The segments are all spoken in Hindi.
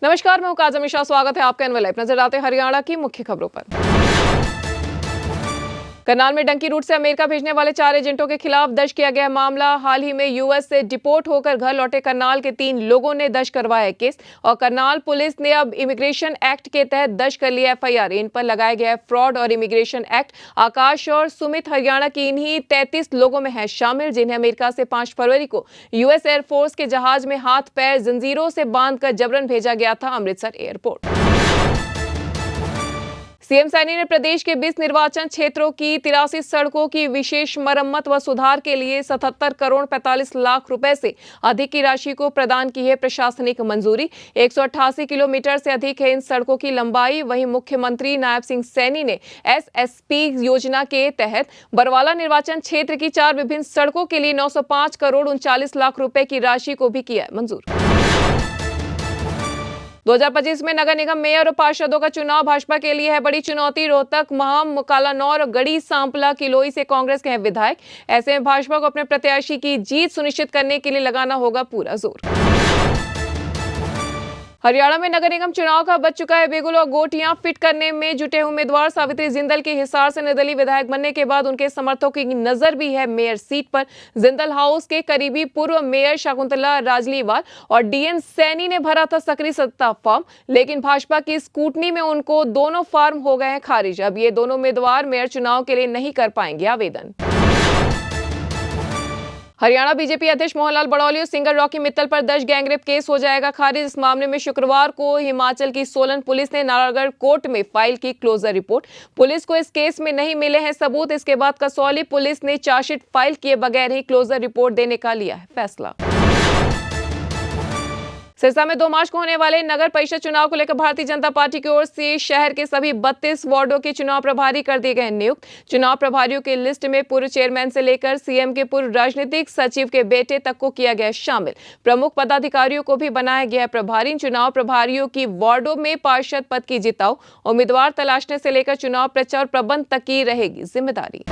नमस्कार, मैं हूं काजल मिश्रा। स्वागत है आपका एनएल लाइव। नजर आते हैं हरियाणा की मुख्य खबरों पर। करनाल में डंकी रूट से अमेरिका भेजने वाले 4 एजेंटों के खिलाफ दर्ज किया गया मामला। हाल ही में यूएस से डिपोर्ट होकर घर लौटे करनाल के 3 लोगों ने दर्ज करवाया है केस और करनाल पुलिस ने अब इमिग्रेशन एक्ट के तहत दर्ज कर लिया एफआईआर। इन पर लगाया गया फ्रॉड और इमिग्रेशन एक्ट। आकाश और सुमित हरियाणा की इन्हीं 33 लोगों में है शामिल, जिन्हें अमेरिका से 5 फरवरी को यूएस एयरफोर्स के जहाज में हाथ पैर जंजीरों से बांधकर जबरन भेजा गया था अमृतसर एयरपोर्ट। सीएम सैनी ने प्रदेश के 20 निर्वाचन क्षेत्रों की 83 सड़कों की विशेष मरम्मत व सुधार के लिए 77 करोड़ 45 लाख रुपए से अधिक की राशि को प्रदान की है प्रशासनिक मंजूरी। 188 किलोमीटर से अधिक है इन सड़कों की लंबाई। वहीं मुख्यमंत्री नायब सिंह सैनी ने एसएसपी योजना के तहत बरवाला निर्वाचन क्षेत्र की 4 विभिन्न सड़कों के लिए 905 करोड़ 39 लाख रुपए की राशि को भी किया मंजूर। 2025 में नगर निगम मेयर और पार्षदों का चुनाव भाजपा के लिए है बड़ी चुनौती। रोहतक, महम, कालानौर और गढ़ी सांपला किलोई से कांग्रेस के हैं विधायक। ऐसे में भाजपा को अपने प्रत्याशी की जीत सुनिश्चित करने के लिए लगाना होगा पूरा जोर। हरियाणा में नगर निगम चुनाव का बच चुका है बिगुल और गोटियां फिट करने में जुटे उम्मीदवार। सावित्री जिंदल के हिसार से निर्दलीय विधायक बनने के बाद उनके समर्थकों की नजर भी है मेयर सीट पर। जिंदल हाउस के करीबी पूर्व मेयर शकुंतला राजलीवाल और डीएन सैनी ने भरा था सक्रिय सत्ता फॉर्म, लेकिन भाजपा की स्कूटनी में उनको दोनों फॉर्म हो गए हैं खारिज। अब ये दोनों उम्मीदवार मेयर चुनाव के लिए नहीं कर पाएंगे आवेदन। हरियाणा बीजेपी अध्यक्ष मोहनलाल बड़ौली और सिंगर रॉकी मित्तल पर दर्ज गैंगरेप केस हो जाएगा खारिज। इस मामले में शुक्रवार को हिमाचल की सोलन पुलिस ने नालागढ़ कोर्ट में फाइल की क्लोजर रिपोर्ट। पुलिस को इस केस में नहीं मिले हैं सबूत। इसके बाद कसौली पुलिस ने चार्जशीट फाइल किए बगैर ही क्लोजर रिपोर्ट देने का लिया है फैसला। सिरसा में 2 मार्च को होने वाले नगर परिषद चुनाव को लेकर भारतीय जनता पार्टी की ओर से शहर के सभी 32 वार्डों के चुनाव प्रभारी कर दिए गए नियुक्त। चुनाव प्रभारियों की लिस्ट में पूर्व चेयरमैन से लेकर सीएम के पूर्व राजनीतिक सचिव के बेटे तक को किया गया शामिल। प्रमुख पदाधिकारियों को भी बनाया गया चुनाव प्रभारियों की वार्डों में पार्षद पद की जिताऊ उम्मीदवार तलाशने से लेकर चुनाव प्रचार प्रबंध तक की रहेगी जिम्मेदारी।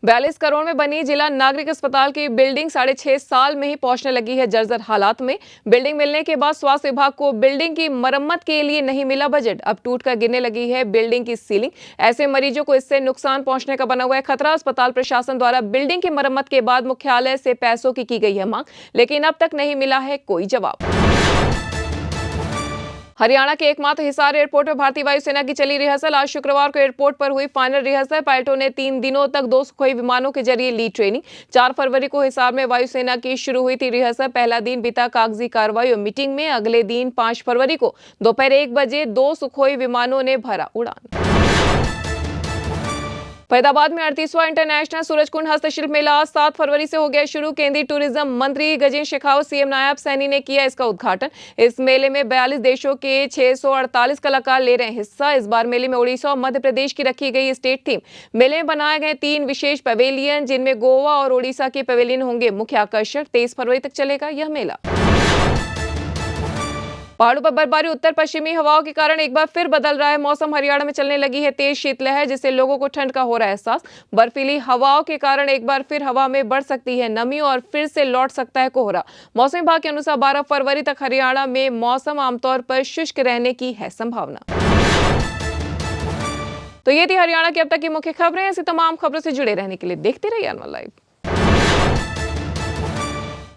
42 करोड़ में बनी जिला नागरिक अस्पताल की बिल्डिंग 6.5 साल में ही पहुंचने लगी है जर्जर हालात में। बिल्डिंग मिलने के बाद स्वास्थ्य विभाग को बिल्डिंग की मरम्मत के लिए नहीं मिला बजट। अब टूटकर गिरने लगी है बिल्डिंग की सीलिंग। ऐसे मरीजों को इससे नुकसान पहुंचने का बना हुआ है खतरा। अस्पताल प्रशासन द्वारा बिल्डिंग की मरम्मत के बाद मुख्यालय से पैसों की गई है मांग, लेकिन अब तक नहीं मिला है कोई जवाब। हरियाणा के एकमात्र हिसार एयरपोर्ट पर भारतीय वायुसेना की चली रिहर्सल। आज शुक्रवार को एयरपोर्ट पर हुई फाइनल रिहर्सल। पायलटों ने 3 दिनों तक 2 सुखोई विमानों के जरिए ली ट्रेनिंग। 4 फरवरी को हिसार में वायुसेना की शुरू हुई थी रिहर्सल। पहला दिन बीता कागजी कार्रवाई और मीटिंग में। अगले दिन 5 फरवरी को दोपहर 1 बजे 2 सुखोई विमानों ने भरा उड़ान। फरीदाबाद में 38वां इंटरनेशनल सूरजकुंड हस्तशिल्प मेला 7 फरवरी से हो गया शुरू। केंद्रीय टूरिज्म मंत्री गजेंद्र शेखावत, सीएम नायब सैनी ने किया इसका उद्घाटन। इस मेले में 42 देशों के 648 कलाकार ले रहे हैं हिस्सा। इस बार मेले में उड़ीसा और मध्य प्रदेश की रखी गई स्टेट थीम। मेले में बनाए गए 3 विशेष पवेलियन, जिनमें गोवा और उड़ीसा के पवेलियन होंगे मुख्य आकर्षक। 23 फरवरी तक चलेगा यह मेला। पहाड़ों पर बर्फबारी, उत्तर पश्चिमी हवाओं के कारण एक बार फिर बदल रहा है मौसम। हरियाणा में चलने लगी है तेज शीतलहर, जिससे लोगों को ठंड का हो रहा है एहसास। बर्फीली हवाओं के कारण एक बार फिर हवा में बढ़ सकती है नमी और फिर से लौट सकता है कोहरा। मौसम विभाग के अनुसार 12 फरवरी तक हरियाणा में मौसम आमतौर पर शुष्क रहने की है संभावना। तो ये थी हरियाणा की अब तक की मुख्य खबरें। ऐसी तमाम खबरों से जुड़े रहने के लिए देखते रहिए एनएल लाइव।